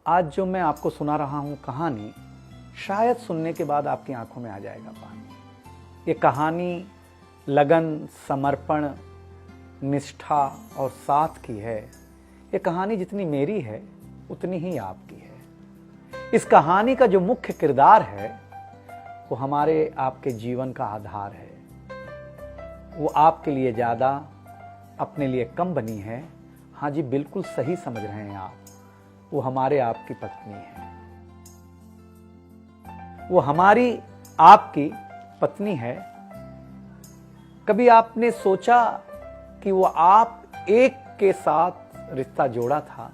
आज जो मैं आपको सुना रहा हूं कहानी, शायद सुनने के बाद आपकी आंखों में आ जाएगा पानी। ये कहानी लगन, समर्पण, निष्ठा और साथ की है। ये कहानी जितनी मेरी है उतनी ही आपकी है। इस कहानी का जो मुख्य किरदार है वो हमारे आपके जीवन का आधार है। वो आपके लिए ज़्यादा, अपने लिए कम बनी है। हाँ जी, बिल्कुल सही समझ रहे हैं आप। वो हमारे आपकी पत्नी है। वो हमारी आपकी पत्नी है। कभी आपने सोचा कि वो आप एक के साथ रिश्ता जोड़ा था,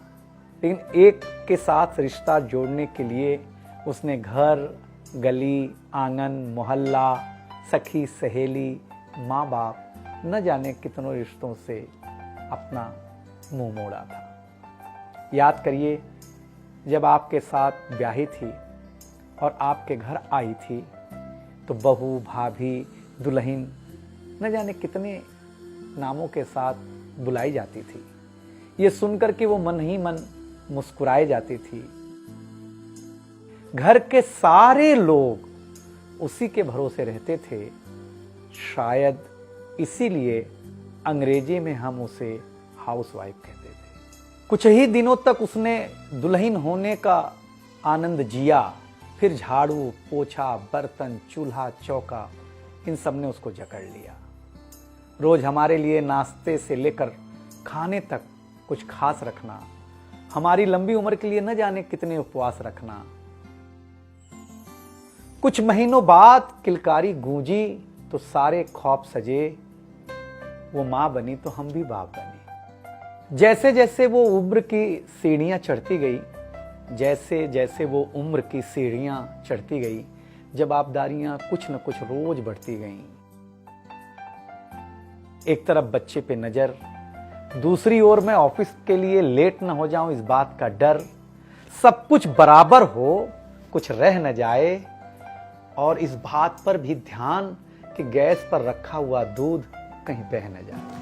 लेकिन एक के साथ रिश्ता जोड़ने के लिए उसने घर, गली, आंगन, मोहल्ला, सखी, सहेली, माँ बाप, न जाने कितनों रिश्तों से अपना मुंह मोड़ा था। याद करिए, जब आपके साथ ब्याही थी और आपके घर आई थी तो बहू, भाभी, दुल्हन, न जाने कितने नामों के साथ बुलाई जाती थी। ये सुनकर के वो मन ही मन मुस्कुराए जाती थी। घर के सारे लोग उसी के भरोसे रहते थे। शायद इसीलिए अंग्रेजी में हम उसे हाउसवाइफ कहते थे। कुछ ही दिनों तक उसने दुल्हन होने का आनंद जिया। फिर झाड़ू, पोछा, बर्तन, चूल्हा, चौका, इन सब ने उसको जकड़ लिया। रोज हमारे लिए नाश्ते से लेकर खाने तक कुछ खास रखना, हमारी लंबी उम्र के लिए न जाने कितने उपवास रखना। कुछ महीनों बाद किलकारी गूंजी तो सारे ख्वाब सजे। वो मां बनी तो हम भी बाप बने। जैसे जैसे वो उम्र की सीढ़ियां चढ़ती गई, जैसे जैसे वो उम्र की सीढ़ियां चढ़ती गई, जवाबदारियां कुछ न कुछ रोज बढ़ती गईं। एक तरफ बच्चे पे नजर, दूसरी ओर मैं ऑफिस के लिए लेट न हो जाऊं इस बात का डर। सब कुछ बराबर हो, कुछ रह न जाए, और इस बात पर भी ध्यान कि गैस पर रखा हुआ दूध कहीं बह न जाए।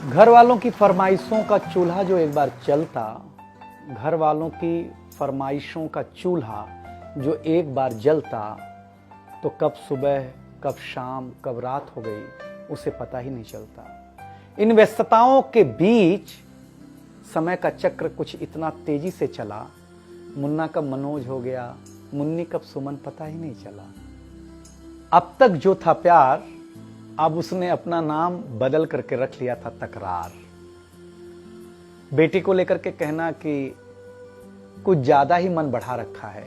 घर वालों की फरमाइशों का चूल्हा जो एक बार चलता, घर वालों की फरमाइशों का चूल्हा जो एक बार जलता, तो कब सुबह, कब शाम, कब रात हो गई उसे पता ही नहीं चलता। इन व्यस्तताओं के बीच समय का चक्र कुछ इतना तेजी से चला, मुन्ना कब मनोज हो गया, मुन्नी कब सुमन, पता ही नहीं चला। अब तक जो था प्यार, अब उसने अपना नाम बदल करके रख लिया था तकरार। बेटी को लेकर के कहना कि कुछ ज्यादा ही मन बढ़ा रखा है,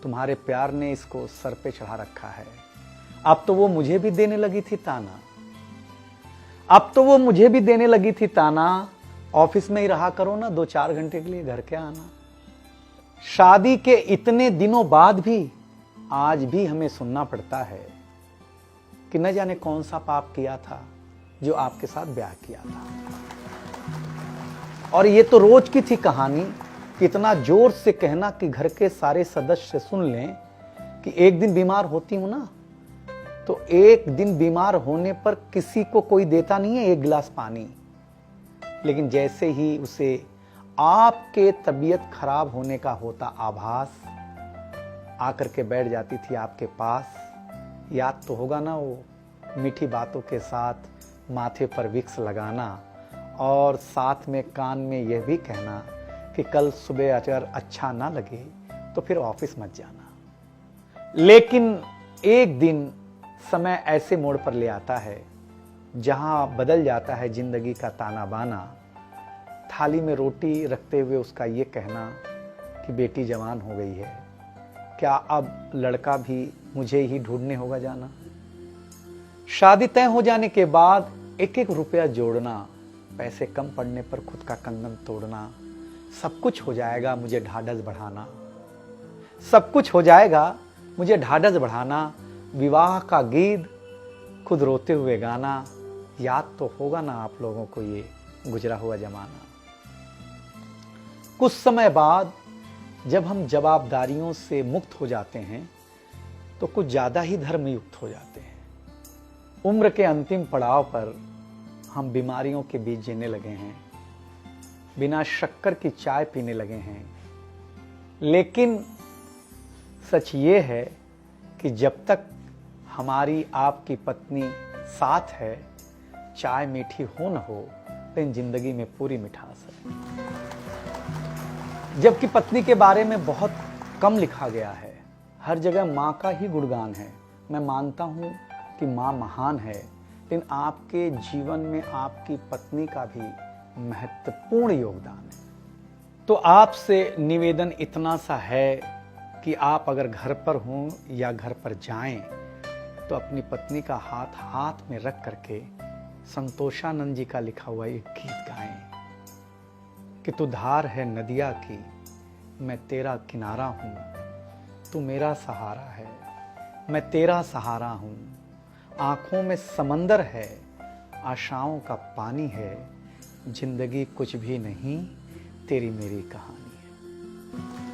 तुम्हारे प्यार ने इसको सर पे चढ़ा रखा है। अब तो वो मुझे भी देने लगी थी ताना, अब तो वो मुझे भी देने लगी थी ताना, ऑफिस में ही रहा करो ना, 2-4 घंटे के लिए घर के आना। शादी के इतने दिनों बाद भी आज भी हमें सुनना पड़ता है कि न जाने कौन सा पाप किया था जो आपके साथ ब्याह किया था। और ये तो रोज की थी कहानी। कितना जोर से कहना कि घर के सारे सदस्य सुन लें कि एक दिन बीमार होती हूं ना, तो एक दिन बीमार होने पर किसी को कोई देता नहीं है 1 गिलास पानी, लेकिन जैसे ही उसे आपके तबीयत खराब होने का होता आभास, आकर के बैठ जाती थी आपके पास। याद तो होगा ना, वो मीठी बातों के साथ माथे पर विक्स लगाना और साथ में कान में यह भी कहना कि कल सुबह अगर अच्छा ना लगे तो फिर ऑफिस मत जाना। लेकिन एक दिन समय ऐसे मोड़ पर ले आता है जहां बदल जाता है जिंदगी का ताना बाना। थाली में रोटी रखते हुए उसका ये कहना कि बेटी जवान हो गई है, क्या अब लड़का भी मुझे ही ढूंढने होगा जाना। शादी तय हो जाने के बाद 1-1 रुपया जोड़ना, पैसे कम पड़ने पर खुद का कंगन तोड़ना, सब कुछ हो जाएगा मुझे ढाढ़स बढ़ाना, सब कुछ हो जाएगा मुझे ढाढ़स बढ़ाना। विवाह का गीत खुद रोते हुए गाना। याद तो होगा ना आप लोगों को ये गुजरा हुआ जमाना। कुछ समय बाद जब हम जवाबदारियों से मुक्त हो जाते हैं तो कुछ ज्यादा ही धर्मयुक्त हो जाते हैं। उम्र के अंतिम पड़ाव पर हम बीमारियों के बीच जीने लगे हैं। बिना शक्कर की चाय पीने लगे हैं। लेकिन सच ये है कि जब तक हमारी आपकी पत्नी साथ है, चाय मीठी हो न हो, लेकिन जिंदगी में पूरी मिठास है। जबकि पत्नी के बारे में बहुत कम लिखा गया है, हर जगह माँ का ही गुणगान है। मैं मानता हूँ कि माँ महान है, लेकिन आपके जीवन में आपकी पत्नी का भी महत्वपूर्ण योगदान है। तो आपसे निवेदन इतना सा है कि आप अगर घर पर हों या घर पर जाएं, तो अपनी पत्नी का हाथ हाथ में रख करके संतोषानंद जी का लिखा हुआ एक गीत गाएं कि तू धार है नदिया की, मैं तेरा किनारा हूं, तू मेरा सहारा है, मैं तेरा सहारा हूं। आंखों में समंदर है, आशाओं का पानी है, जिंदगी कुछ भी नहीं, तेरी मेरी कहानी है।